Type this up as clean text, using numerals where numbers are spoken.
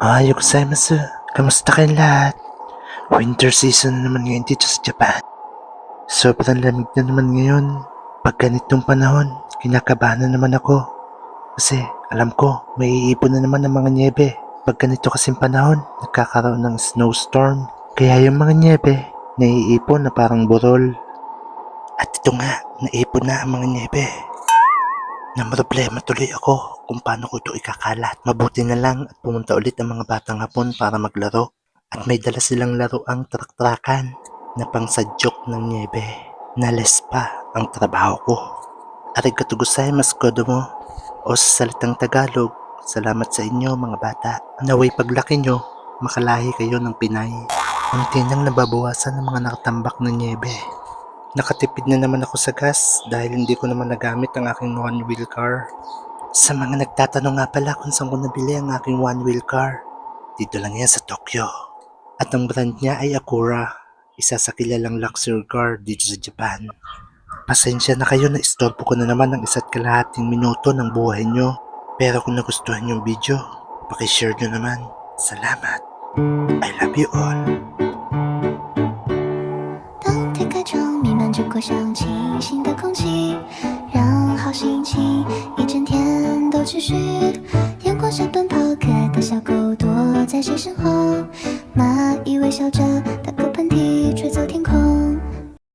Gozaimasu. Kamusta kayong lahat? Winter season na naman ngayon dito sa Japan. Sobrang lamig na naman ngayon. Pag ganitong panahon, kinakabahan na naman ako. Kasi alam ko, may iipon na naman ng mga nyebe. Pag ganito kasing panahon, nagkakaroon ng snowstorm. Kaya yung mga nyebe, naiipon na parang burol. At ito nga, naipon na ang mga nyebe. Namroblema tuloy ako kung paano ko ito ikakalat. Mabuti na lang at pumunta ulit ang mga batang hapon para maglaro. At may dala silang laruang trak-trakan na pangsadyok ng niebe. Nales pa ang trabaho ko. Arigato gozaimasu kodomo. O sa salitang Tagalog, salamat sa inyo mga bata. Naway paglaki nyo, makalahi kayo ng Pinay. Unti nang nababawasan ng mga nakatambak na niebe. Nakatipid na naman ako sa gas dahil hindi ko naman nagamit ang aking one-wheel car. Sa mga nagtatanong nga pala kung saan ko nabili ang aking one-wheel car, dito lang yan sa Tokyo. At ang brand niya ay Acura, isa sa kilalang luxury car dito sa Japan. Pasensya na kayo na istorbo ko na naman ang 1.5 minuto ng buhay nyo. Pero kung nagustuhan yung video, pakishare nyo naman. Salamat. I love you all. 当天开窗，弥漫着过香清新的空气，让好心情一整天都持续。阳光下奔跑，可爱的小狗躲在谁身后？蚂蚁微笑着打个喷嚏，吹走天空。